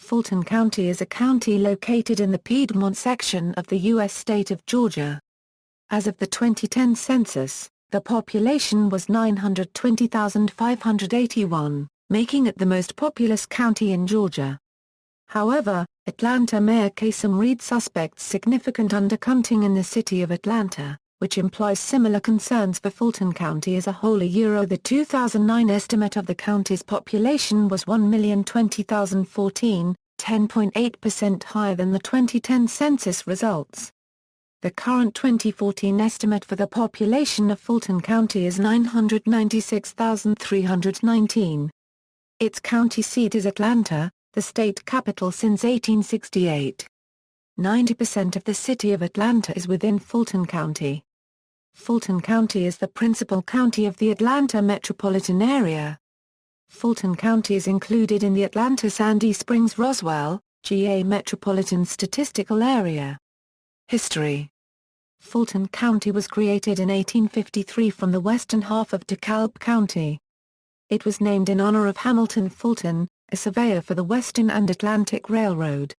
Fulton County is a county located in the Piedmont section of the U.S. state of Georgia. As of the 2010 census, the population was 920,581, making it the most populous county in Georgia. However, Atlanta Mayor Kasim Reed suspects significant undercounting in the city of Atlanta, which implies similar concerns for Fulton County as a whole. The 2009 estimate of the county's population was 1,020,014, 10.8% higher than the 2010 census results. The current 2014 estimate for the population of Fulton County is 996,319. Its county seat is Atlanta, the state capital since 1868. 90% of the city of Atlanta is within Fulton County. Fulton County is the principal county of the Atlanta Metropolitan area. Fulton County is included in the Atlanta-Sandy Springs-Roswell, GA Metropolitan Statistical Area. History. Fulton County was created in 1853 from the western half of DeKalb County. It was named in honor of Hamilton Fulton, a surveyor for the Western and Atlantic Railroad.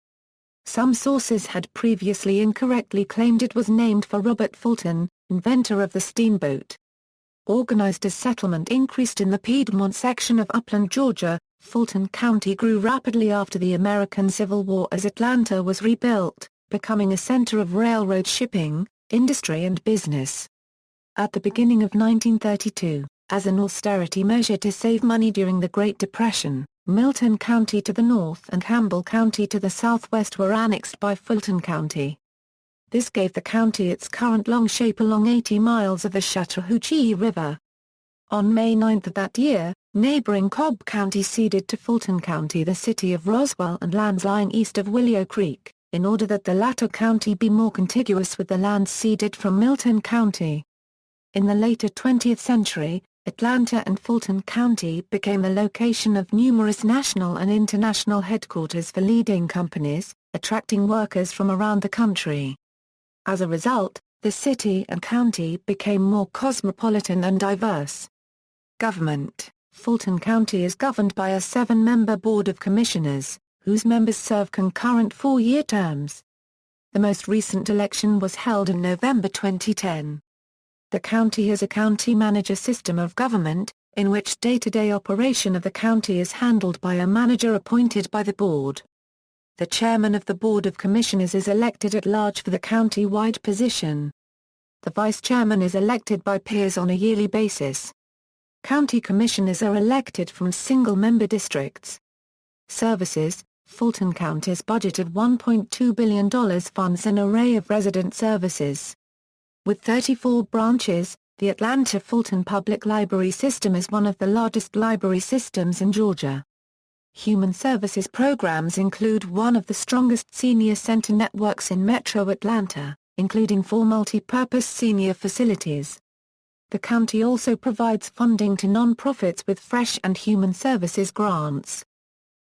Some sources had previously incorrectly claimed it was named for Robert Fulton, inventor of the steamboat. Organized as settlement increased in the Piedmont section of upland Georgia, Fulton County grew rapidly after the American Civil War as Atlanta was rebuilt, becoming a center of railroad shipping, industry and business. At the beginning of 1932, as an austerity measure to save money during the Great Depression, Milton County to the north and Campbell County to the southwest were annexed by Fulton County. This gave the county its current long shape along 80 miles of the Chattahoochee River. On May 9 of that year, neighboring Cobb County ceded to Fulton County the city of Roswell and lands lying east of Willow Creek, in order that the latter county be more contiguous with the lands ceded from Milton County. In the later 20th century, Atlanta and Fulton County became the location of numerous national and international headquarters for leading companies, attracting workers from around the country. As a result, the city and county became more cosmopolitan and diverse. Government. Fulton County is governed by a 7-member Board of Commissioners, whose members serve concurrent 4-year terms. The most recent election was held in November 2010. The county has a county manager system of government, in which day-to-day operation of the county is handled by a manager appointed by the board. The chairman of the Board of Commissioners is elected at large for the county-wide position. The vice chairman is elected by peers on a yearly basis. County commissioners are elected from single-member districts. Services. Fulton County's budget of $1.2 billion funds an array of resident services. With 34 branches, the Atlanta Fulton Public Library System is one of the largest library systems in Georgia. Human services programs include one of the strongest senior center networks in Metro Atlanta, including 4 multi-purpose senior facilities. The county also provides funding to non-profits with fresh and human services grants.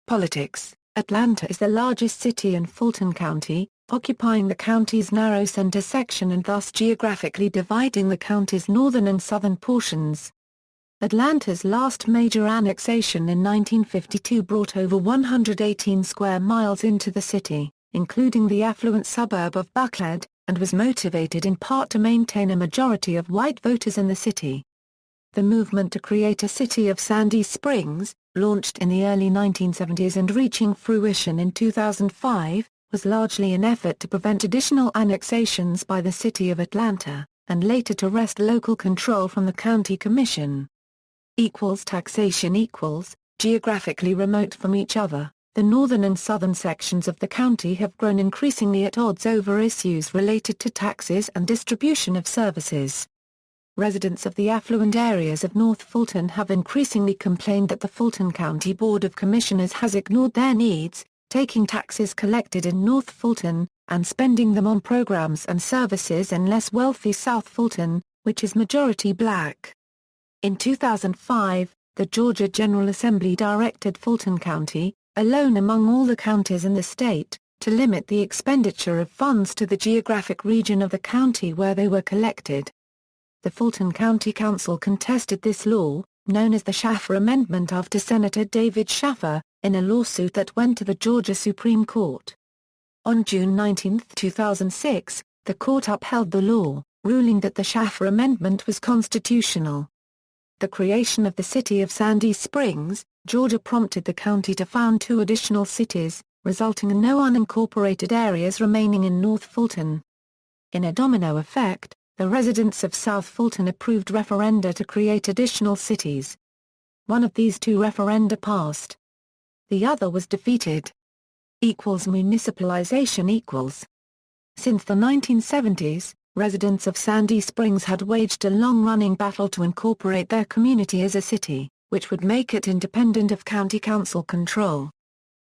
Politics. Atlanta is the largest city in Fulton County, occupying the county's narrow center section and thus geographically dividing the county's northern and southern portions. Atlanta's last major annexation in 1952 brought over 118 square miles into the city, including the affluent suburb of Buckhead, and was motivated in part to maintain a majority of white voters in the city. The movement to create a city of Sandy Springs, launched in the early 1970s and reaching fruition in 2005, was largely an effort to prevent additional annexations by the city of Atlanta, and later to wrest local control from the county commission. Taxation geographically remote from each other, the northern and southern sections of the county have grown increasingly at odds over issues related to taxes and distribution of services. Residents of the affluent areas of North Fulton have increasingly complained that the Fulton County Board of Commissioners has ignored their needs, taking taxes collected in North Fulton, and spending them on programs and services in less wealthy South Fulton, which is majority black. In 2005, the Georgia General Assembly directed Fulton County, alone among all the counties in the state, to limit the expenditure of funds to the geographic region of the county where they were collected. The Fulton County Council contested this law, known as the Shaffer Amendment after Senator David Shaffer, in a lawsuit that went to the Georgia Supreme Court. On June 19, 2006, the court upheld the law, ruling that the Shaffer Amendment was constitutional. The creation of the city of Sandy Springs, Georgia prompted the county to found 2 additional cities, resulting in no unincorporated areas remaining in North Fulton. In a domino effect, the residents of South Fulton approved referenda to create additional cities. One of these 2 referenda passed. The other was defeated. Municipalization. Since the 1970s, residents of Sandy Springs had waged a long-running battle to incorporate their community as a city, which would make it independent of county council control.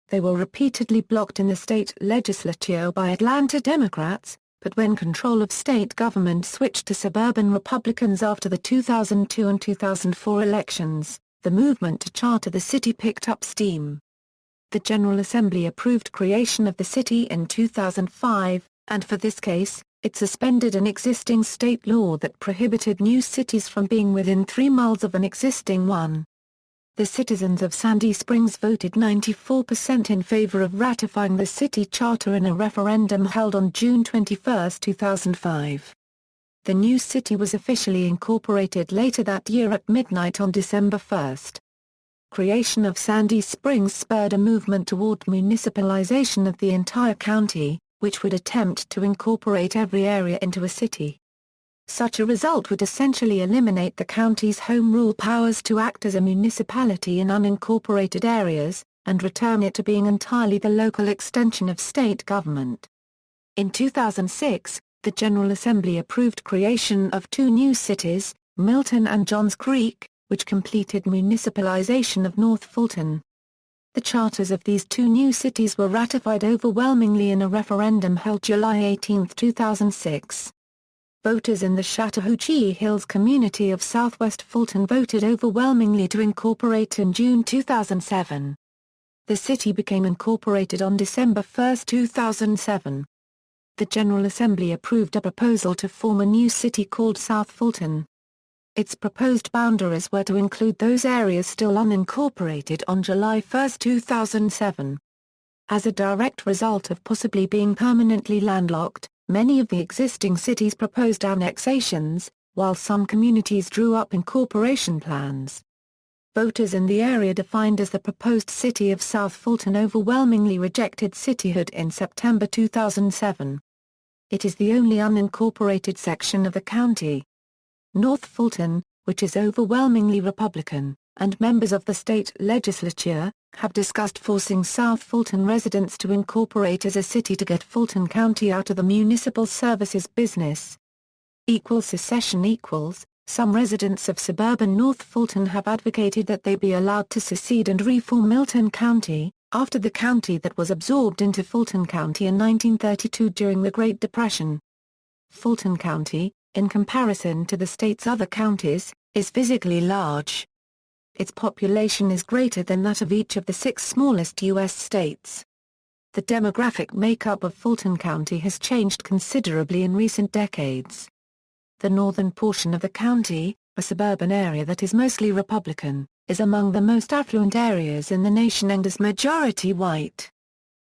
They were repeatedly blocked in the state legislature by Atlanta Democrats, but when control of state government switched to suburban Republicans after the 2002 and 2004 elections, the movement to charter the city picked up steam. The General Assembly approved creation of the city in 2005, and for this case, it suspended an existing state law that prohibited new cities from being within 3 miles of an existing one. The citizens of Sandy Springs voted 94% in favor of ratifying the city charter in a referendum held on June 21, 2005. The new city was officially incorporated later that year at midnight on December 1. Creation of Sandy Springs spurred a movement toward municipalization of the entire county, which would attempt to incorporate every area into a city. Such a result would essentially eliminate the county's home rule powers to act as a municipality in unincorporated areas, and return it to being entirely the local extension of state government. In 2006, the General Assembly approved creation of 2 new cities, Milton and Johns Creek, which completed municipalization of North Fulton. The charters of these 2 new cities were ratified overwhelmingly in a referendum held July 18, 2006. Voters in the Chattahoochee Hills community of southwest Fulton voted overwhelmingly to incorporate in June 2007. The city became incorporated on December 1, 2007. The General Assembly approved a proposal to form a new city called South Fulton. Its proposed boundaries were to include those areas still unincorporated on July 1, 2007. As a direct result of possibly being permanently landlocked, many of the existing cities proposed annexations, while some communities drew up incorporation plans. Voters in the area defined as the proposed city of South Fulton overwhelmingly rejected cityhood in September 2007. It is the only unincorporated section of the county. North Fulton, which is overwhelmingly Republican, and members of the state legislature, have discussed forcing South Fulton residents to incorporate as a city to get Fulton County out of the municipal services business. Secession. Some residents of suburban North Fulton have advocated that they be allowed to secede and reform Milton County, after the county that was absorbed into Fulton County in 1932 during the Great Depression. Fulton County, in comparison to the state's other counties, is physically large. Its population is greater than that of each of the 6 smallest U.S. states. The demographic makeup of Fulton County has changed considerably in recent decades. The northern portion of the county, a suburban area that is mostly Republican, is among the most affluent areas in the nation and is majority white.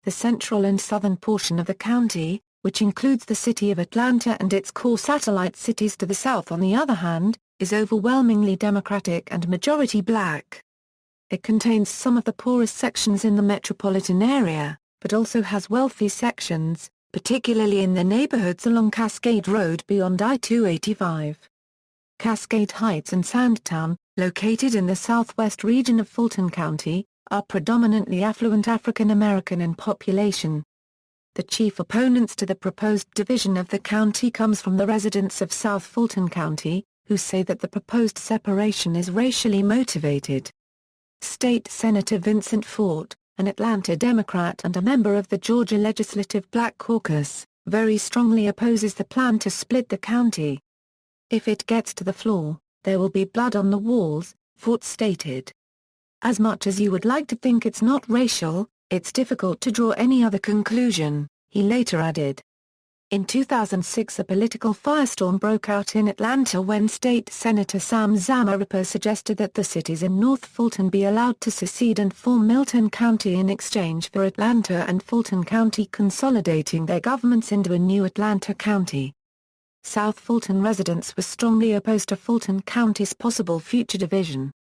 The central and southern portion of the county, which includes the city of Atlanta and its core satellite cities to the south on the other hand, is overwhelmingly Democratic and majority black. It contains some of the poorest sections in the metropolitan area, but also has wealthy sections, particularly in the neighborhoods along Cascade Road beyond I-285. Cascade Heights and Sandtown, located in the southwest region of Fulton County, are predominantly affluent African American in population. The chief opponents to the proposed division of the county comes from the residents of South Fulton County, who say that the proposed separation is racially motivated. State Senator Vincent Fort, an Atlanta Democrat and a member of the Georgia Legislative Black Caucus, very strongly opposes the plan to split the county. If it gets to the floor, there will be blood on the walls, Fort stated. As much as you would like to think it's not racial, it's difficult to draw any other conclusion, he later added. In 2006 a political firestorm broke out in Atlanta when State Senator Sam Zamarripa suggested that the cities in North Fulton be allowed to secede and form Milton County in exchange for Atlanta and Fulton County consolidating their governments into a new Atlanta County. South Fulton residents were strongly opposed to Fulton County's possible future division.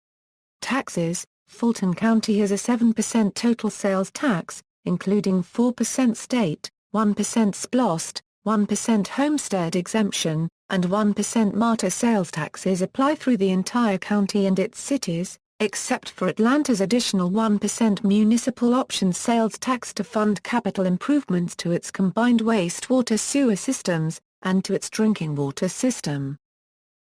Taxes: Fulton County has a 7% total sales tax, including 4% state, 1% splost, 1% homestead exemption, and 1% MARTA sales taxes apply through the entire county and its cities, except for Atlanta's additional 1% municipal option sales tax to fund capital improvements to its combined wastewater sewer systems, and to its drinking water system.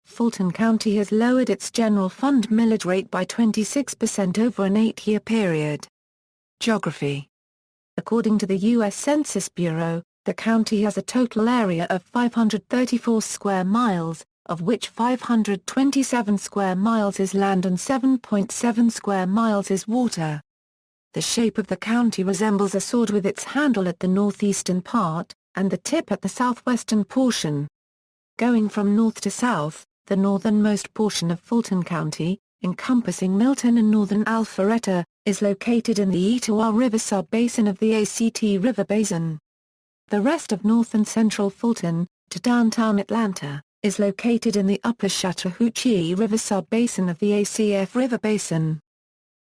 Fulton County has lowered its general fund millage rate by 26% over an 8-year period. Geography. According to the U.S. Census Bureau, the county has a total area of 534 square miles, of which 527 square miles is land and 7.7 square miles is water. The shape of the county resembles a sword with its handle at the northeastern part, and the tip at the southwestern portion. Going from north to south, the northernmost portion of Fulton County, encompassing Milton and northern Alpharetta, is located in the Etowah River sub-basin of the ACT River Basin. The rest of north and central Fulton, to downtown Atlanta, is located in the upper Chattahoochee River sub-basin of the ACF River Basin.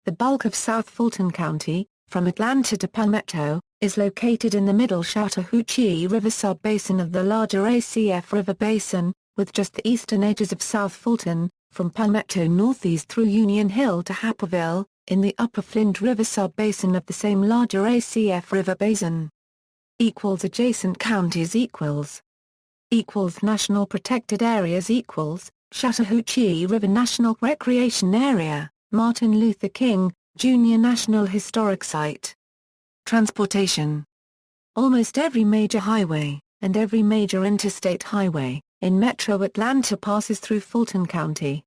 The bulk of South Fulton County, from Atlanta to Palmetto, is located in the middle Chattahoochee River sub-basin of the larger ACF River Basin, with just the eastern edges of South Fulton, from Palmetto northeast through Union Hill to Happaville, in the upper Flint River sub-basin of the same larger ACF River Basin. Adjacent counties National Protected Areas Chattahoochee River National Recreation Area, Martin Luther King, Jr. National Historic Site. Transportation. Almost every major highway, and every major interstate highway, in Metro Atlanta passes through Fulton County.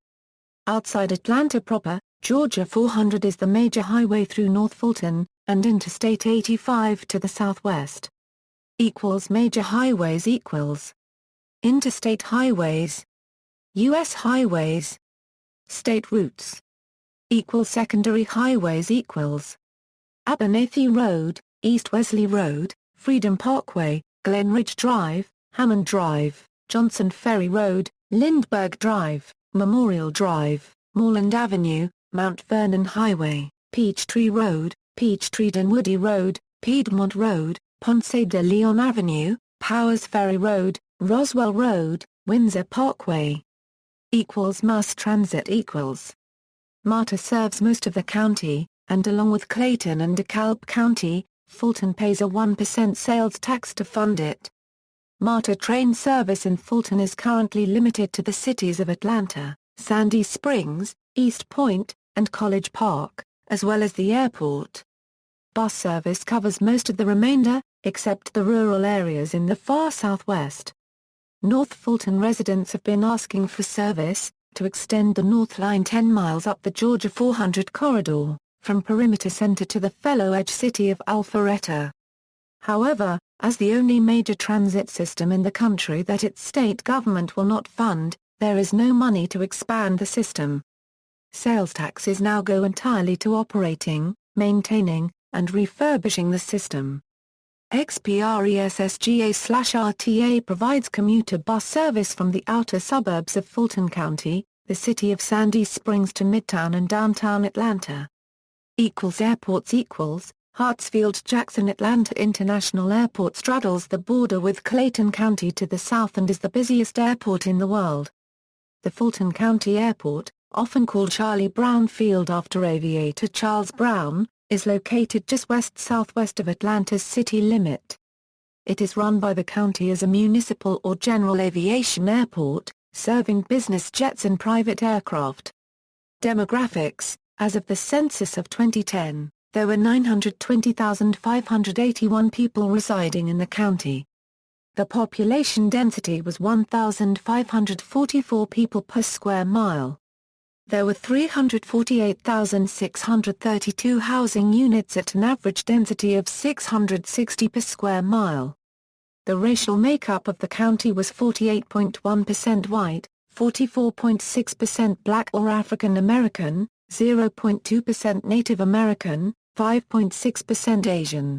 Outside Atlanta proper, Georgia 400 is the major highway through North Fulton, and Interstate 85 to the southwest. Major highways Interstate highways. U.S. highways. State routes. Secondary highways Abernathy Road, East Wesley Road, Freedom Parkway, Glen Ridge Drive, Hammond Drive, Johnson Ferry Road, Lindbergh Drive, Memorial Drive, Moreland Avenue, Mount Vernon Highway, Peachtree Road, Peachtree-Dunwoody Road, Piedmont Road, Ponce de Leon Avenue, Powers Ferry Road, Roswell Road, Windsor Parkway. Mass transit MARTA serves most of the county, and along with Clayton and DeKalb County, Fulton pays a 1% sales tax to fund it. MARTA train service in Fulton is currently limited to the cities of Atlanta, Sandy Springs, East Point, and College Park, as well as the airport. Bus service covers most of the remainder, except the rural areas in the far southwest. North Fulton residents have been asking for service to extend the North Line 10 miles up the Georgia 400 corridor, from Perimeter Center to the Fellow Edge city of Alpharetta. However, as the only major transit system in the country that its state government will not fund, there is no money to expand the system. Sales taxes now go entirely to operating, maintaining, and refurbishing the system. XPRESSGA/RTA provides commuter bus service from the outer suburbs of Fulton County, the city of Sandy Springs to Midtown and downtown Atlanta. Airports Hartsfield-Jackson Atlanta International Airport straddles the border with Clayton County to the south and is the busiest airport in the world. The Fulton County Airport, often called Charlie Brown Field after aviator Charles Brown, is located just west-southwest of Atlanta's city limit. It is run by the county as a municipal or general aviation airport, serving business jets and private aircraft. Demographics: as of the census of 2010, there were 920,581 people residing in the county. The population density was 1,544 people per square mile. There were 348,632 housing units at an average density of 660 per square mile. The racial makeup of the county was 48.1% white, 44.6% black or African American, 0.2% Native American, 5.6% Asian,